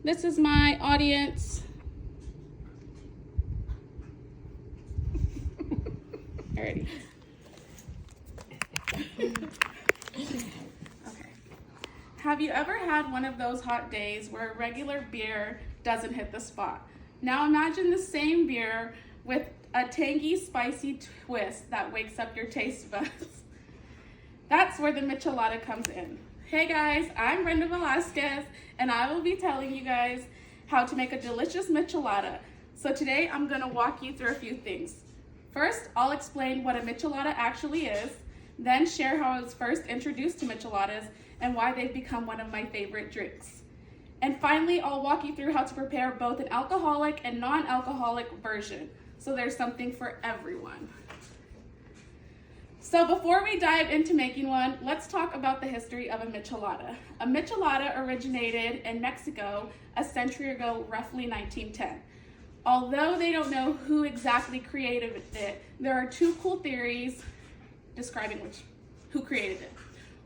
This is my audience. Alrighty. Okay. Have you ever had one of those hot days where a regular beer doesn't hit the spot? Now imagine the same beer with a tangy, spicy twist that wakes up your taste buds. That's where the michelada comes in. Hey guys, I'm Brenda Velasquez, and I will be telling you guys how to make a delicious michelada. So today I'm gonna walk you through a few things. First, I'll explain what a michelada actually is, then share how I was first introduced to micheladas and why they've become one of my favorite drinks. And finally, I'll walk you through how to prepare both an alcoholic and non-alcoholic version, so there's something for everyone. So before we dive into making one, let's talk about the history of a michelada. A michelada originated in Mexico a century ago, roughly 1910. Although they don't know who exactly created it, there are two cool theories describing who created it.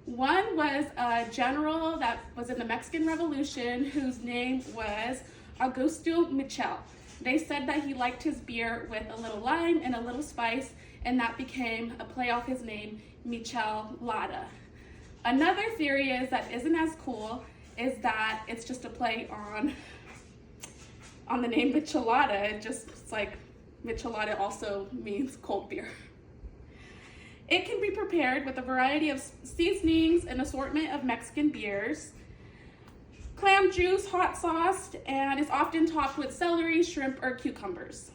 One was a general that was in the Mexican Revolution whose name was Augusto Michel. They said that he liked his beer with a little lime and a little spice, and that became a play off his name, Michelada. Another theory is that isn't as cool is that it's just a play on the name Michelada. It's like Michelada also means cold beer. It can be prepared with a variety of seasonings, an assortment of Mexican beers, clam juice, hot sauce, and is often topped with celery, shrimp, or cucumbers.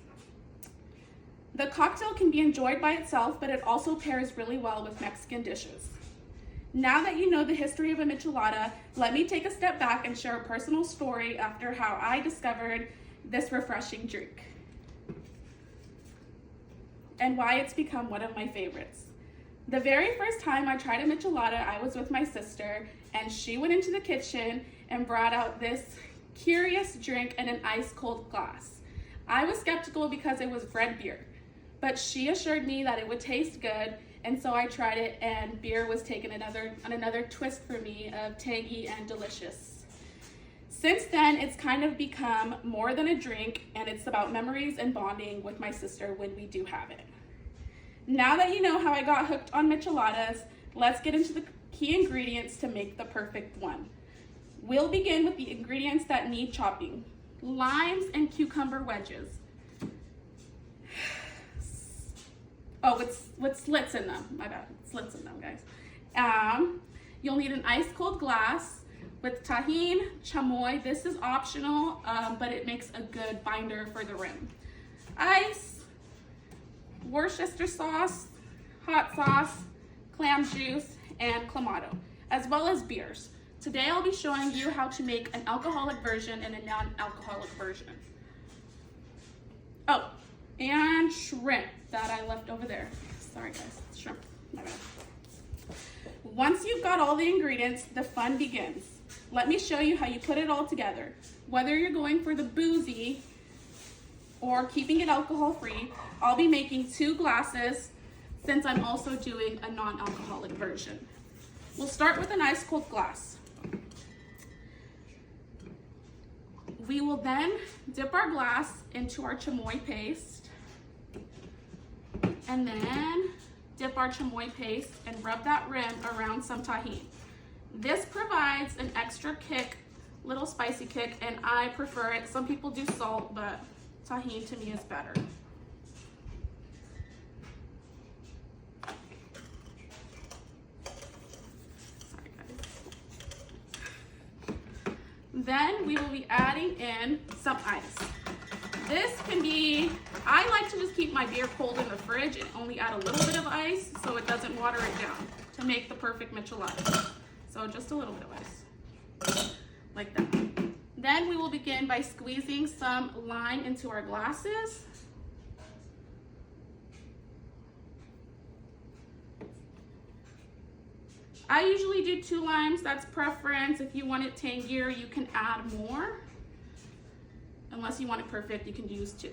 The cocktail can be enjoyed by itself, but it also pairs really well with Mexican dishes. Now that you know the history of a michelada, let me take a step back and share a personal story after how I discovered this refreshing drink and why it's become one of my favorites. The very first time I tried a michelada, I was with my sister, and she went into the kitchen and brought out this curious drink in an ice cold glass. I was skeptical because it was red beer, but she assured me that it would taste good, and so I tried it, and beer was taken another twist for me of tangy and delicious. Since then, it's kind of become more than a drink, and it's about memories and bonding with my sister when we do have it. Now that you know how I got hooked on micheladas, let's get into the key ingredients to make the perfect one. We'll begin with the ingredients that need chopping: limes and cucumber wedges. Oh, with slits in them. My bad. Slits in them, guys. You'll need an ice cold glass with tahini, chamoy. This is optional, but it makes a good binder for the rim. Ice, Worcestershire sauce, hot sauce, clam juice, and clamato, as well as beers. Today I'll be showing you how to make an alcoholic version and a non-alcoholic version. Oh, and shrimp that I left over there. Sorry guys, shrimp, my bad. Once you've got all the ingredients, the fun begins. Let me show you how you put it all together. Whether you're going for the boozy or keeping it alcohol free, I'll be making 2 glasses since I'm also doing a non-alcoholic version. We'll start with an ice cold glass. We will then dip our glass into our chamoy paste and then dip our chamoy paste and rub that rim around some tahini. This provides an extra kick, little spicy kick, and I prefer it. Some people do salt, but tahini to me is better. Sorry guys. Then we will be adding in some ice. This can be, I like to just keep my beer cold in the fridge and only add a little bit of ice so it doesn't water it down to make the perfect michelada. So just a little bit of ice, like that. Then we will begin by squeezing some lime into our glasses. I usually do 2 limes, that's preference. If you want it tangier, you can add more. Unless you want it perfect, you can use 2.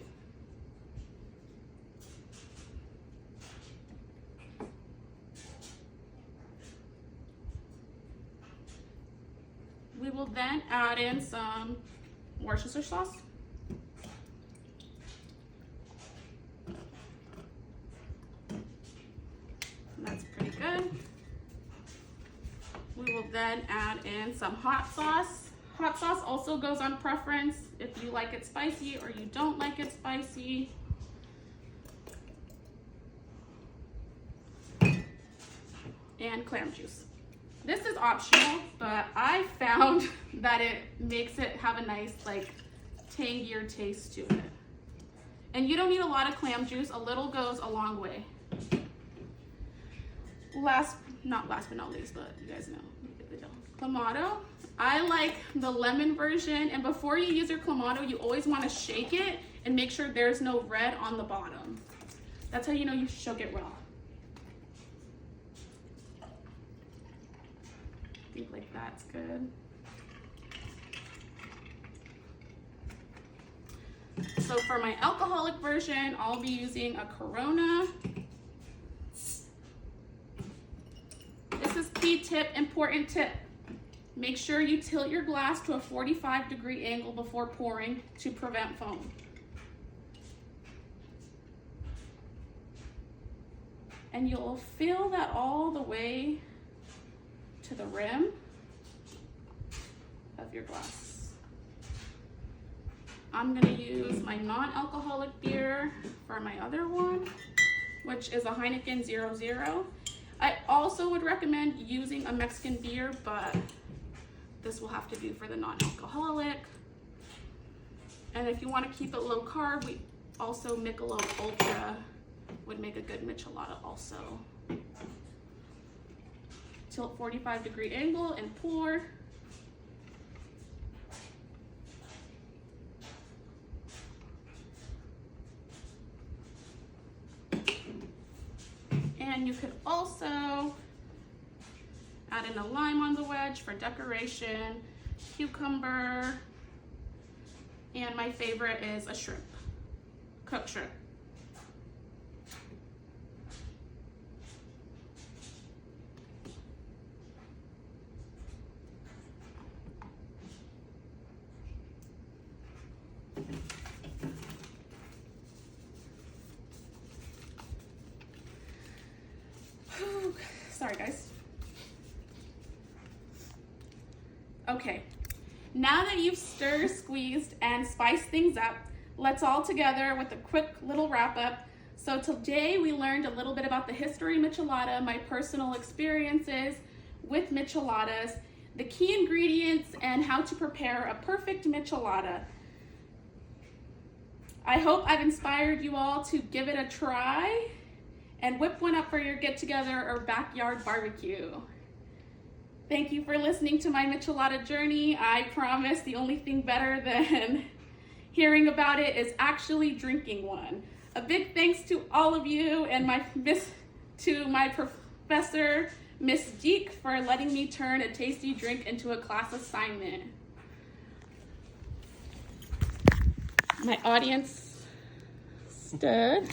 We will then add in some Worcestershire sauce. That's pretty good. We will then add in some hot sauce. Hot sauce also goes on preference if you like it spicy or you don't like it spicy. And clam juice. This is optional, but I found that it makes it have a nice, like, tangier taste to it. And you don't need a lot of clam juice. A little goes a long way. Not last but not least, but you guys know. Clamato. I like the lemon version, and before you use your Clamato, you always want to shake it and make sure there's no red on the bottom. That's how you know you shook it well. I think like that's good. So for my alcoholic version, I'll be using a Corona. This is key tip, important tip. Make sure you tilt your glass to a 45-degree angle before pouring to prevent foam. And you'll fill that all the way to the rim of your glass. I'm gonna use my non-alcoholic beer for my other one, which is a Heineken 00. I also would recommend using a Mexican beer, but this will have to do for the non-alcoholic. And if you want to keep it low carb, we also Michelob Ultra would make a good michelada also. Tilt 45-degree angle and pour. And you could also add in a lime on the wedge for decoration, cucumber, and my favorite is a shrimp, cooked shrimp. Sorry guys. Okay, now that you've stirred, squeezed, and spiced things up, let's all together with a quick little wrap up. So today we learned a little bit about the history of michelada, my personal experiences with micheladas, the key ingredients, and how to prepare a perfect michelada. I hope I've inspired you all to give it a try and whip one up for your get-together or backyard barbecue. Thank you for listening to my michelada journey. I promise the only thing better than hearing about it is actually drinking one. A big thanks to all of you and to my professor, Miss Deek, for letting me turn a tasty drink into a class assignment. My audience stood.